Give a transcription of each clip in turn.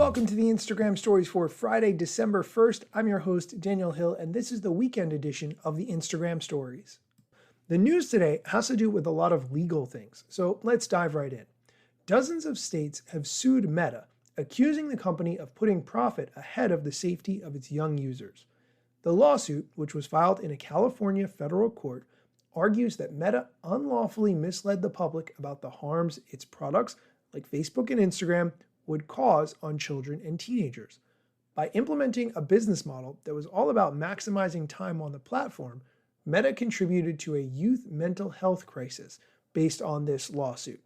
Welcome to the Instagram stories for Friday, December 1st. I'm your host, Daniel Hill, and this is the weekend edition of the Instagram stories. The news today has to do with a lot of legal things, so let's dive right in. Dozens of states have sued Meta, accusing the company of putting profit ahead of the safety of its young users. The lawsuit, which was filed in a California federal court, argues that Meta unlawfully misled the public about the harms its products, like Facebook and Instagram, would cause on children and teenagers. By implementing a business model that was all about maximizing time on the platform, Meta contributed to a youth mental health crisis based on this lawsuit.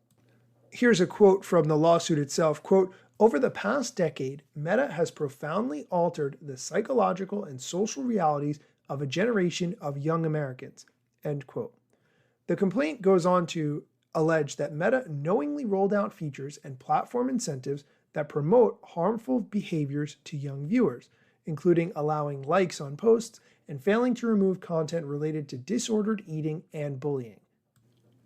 Here's a quote from the lawsuit itself, quote, "Over the past decade, Meta has profoundly altered the psychological and social realities of a generation of young Americans," end quote. The complaint goes on to allege that Meta knowingly rolled out features and platform incentives that promote harmful behaviors to young viewers, including allowing likes on posts and failing to remove content related to disordered eating and bullying.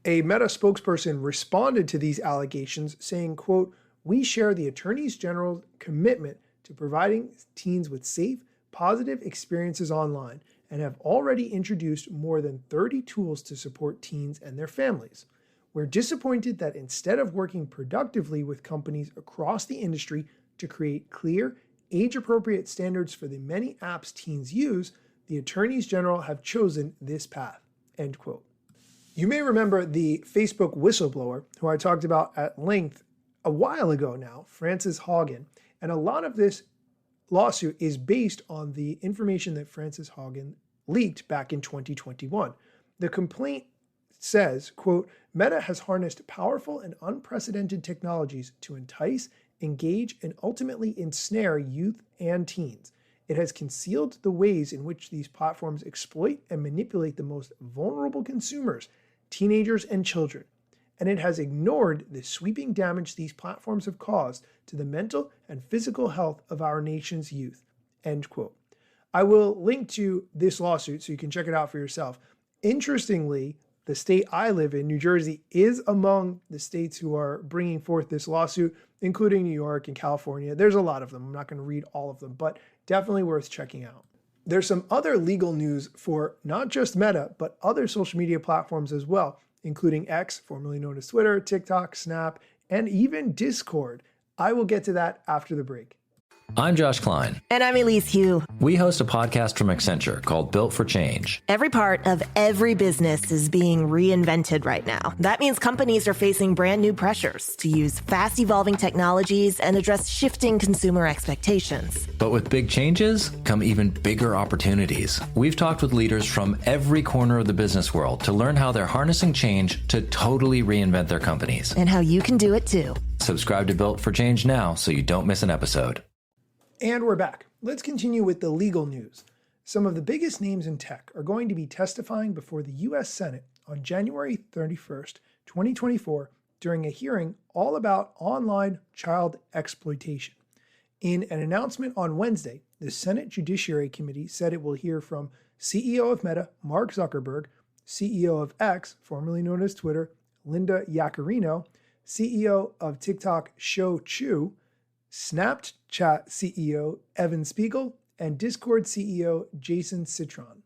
A Meta spokesperson responded to these allegations saying, quote, "We share the Attorney General's commitment to providing teens with safe, positive experiences online and have already introduced more than 30 tools to support teens and their families. We're disappointed that instead of working productively with companies across the industry to create clear, age-appropriate standards for the many apps teens use, the attorneys general have chosen this path," end quote. You may remember the Facebook whistleblower who I talked about at length a while ago now, Frances Haugen, and a lot of this lawsuit is based on the information that Frances Haugen leaked back in 2021. The complaint says, quote, "Meta has harnessed powerful and unprecedented technologies to entice, engage, and ultimately ensnare youth and teens. It has concealed the ways in which these platforms exploit and manipulate the most vulnerable consumers, teenagers and children. And it has ignored the sweeping damage these platforms have caused to the mental and physical health of our nation's youth," end quote. I will link to this lawsuit so you can check it out for yourself. Interestingly, the state I live in, New Jersey, is among the states who are bringing forth this lawsuit, including New York and California. There's a lot of them. I'm not going to read all of them, but definitely worth checking out. There's some other legal news for not just Meta, but other social media platforms as well, including X, formerly known as Twitter, TikTok, Snap, and even Discord. I will get to that after the break. I'm Josh Klein. And I'm Elise Hu. We host a podcast from Accenture called Built for Change. Every part of every business is being reinvented right now. That means companies are facing brand new pressures to use fast evolving technologies and address shifting consumer expectations. But with big changes come even bigger opportunities. We've talked with leaders from every corner of the business world to learn how they're harnessing change to totally reinvent their companies. And how you can do it too. Subscribe to Built for Change now so you don't miss an episode. And we're back. Let's continue with the legal news. Some of the biggest names in tech are going to be testifying before the U.S. Senate on January 31st, 2024, during a hearing all about online child exploitation. In an announcement on Wednesday, the Senate Judiciary Committee said it will hear from CEO of Meta, Mark Zuckerberg, CEO of X, formerly known as Twitter, Linda Yaccarino, CEO of TikTok, Shou Chew, Snapchat CEO Evan Spiegel, and Discord CEO Jason Citron.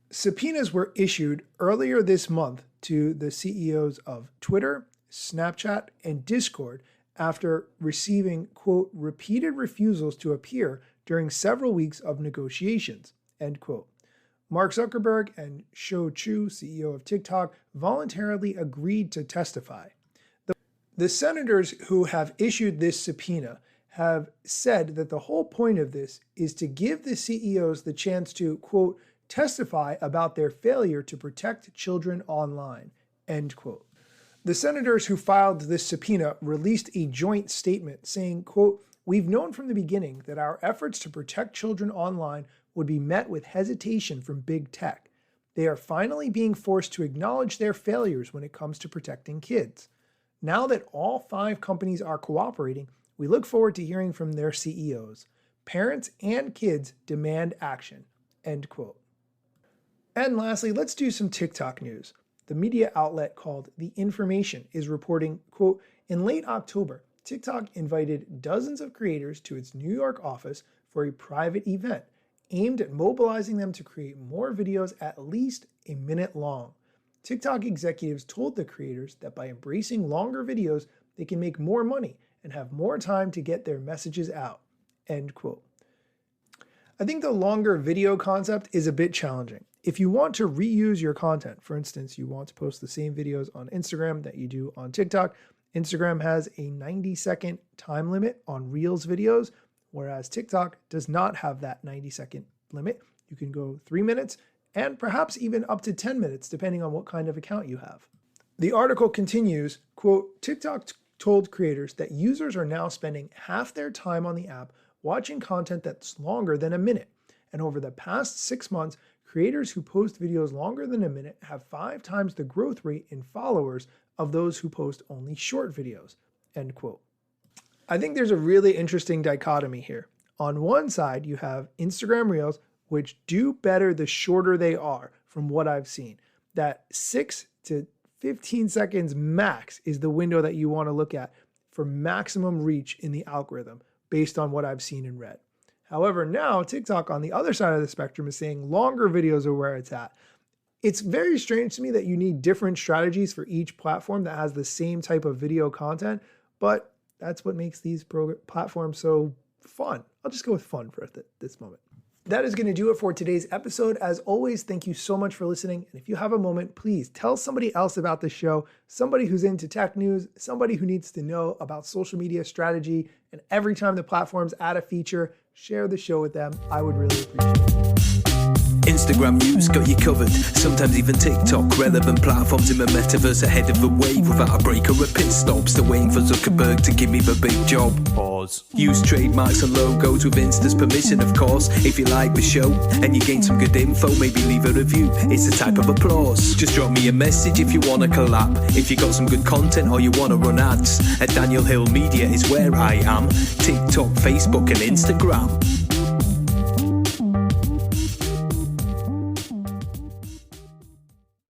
Subpoenas were issued earlier this month to the CEOs of Twitter, Snapchat, and Discord after receiving, quote, "repeated refusals to appear during several weeks of negotiations," end quote. Mark Zuckerberg and Shou Chew, CEO of TikTok, voluntarily agreed to testify. The senators who have issued this subpoena have said that the whole point of this is to give the CEOs the chance to, quote, "testify about their failure to protect children online," end quote. The senators who filed this subpoena released a joint statement saying, quote, "We've known from the beginning that our efforts to protect children online would be met with hesitation from big tech. They are finally being forced to acknowledge their failures when it comes to protecting kids. Now that all 5 companies are cooperating, we look forward to hearing from their CEOs. Parents and kids demand action," end quote. And lastly, let's do some TikTok news. The media outlet called The Information is reporting, quote, "In late October, TikTok invited dozens of creators to its New York office for a private event aimed at mobilizing them to create more videos at least a minute long. TikTok executives told the creators that by embracing longer videos, they can make more money and have more time to get their messages out. End quote. I think the longer video concept is a bit challenging. If you want to reuse your content, for instance, you want to post the same videos on Instagram that you do on TikTok, Instagram has a 90-second time limit on Reels videos, whereas TikTok does not have that 90-second limit. You can go 3 minutes and perhaps even up to 10 minutes, depending on what kind of account you have. The article continues, quote, TikTok told creators that users are now spending half their time on the app watching content that's longer than a minute. And over the past 6 months, creators who post videos longer than a minute have 5 times the growth rate in followers of those who post only short videos, end quote. I think there's a really interesting dichotomy here. On one side, you have Instagram Reels, which do better the shorter they are from what I've seen. That 6 to 15 seconds max is the window that you want to look at for maximum reach in the algorithm based on what I've seen and read. However, now TikTok on the other side of the spectrum is saying longer videos are where it's at. It's very strange to me that you need different strategies for each platform that has the same type of video content, but that's what makes these platforms so fun. I'll just go with fun for this moment. That is going to do it for today's episode. As always, thank you so much for listening. And if you have a moment, please tell somebody else about the show, somebody who's into tech news, somebody who needs to know about social media strategy. And every time the platforms add a feature, share the show with them. I would really appreciate it. Instagram news got you covered, sometimes even TikTok. Relevant platforms in the metaverse ahead of the wave without a break or a pit stop. Still waiting for Zuckerberg to give me the big job. Pause. Use trademarks and logos with Insta's permission, of course. If you like the show and you gain some good info, maybe leave a review. It's a type of applause. Just drop me a message if you want to collab. If you got some good content or you want to run ads, at Daniel Hill Media is where I am. TikTok, Facebook and Instagram.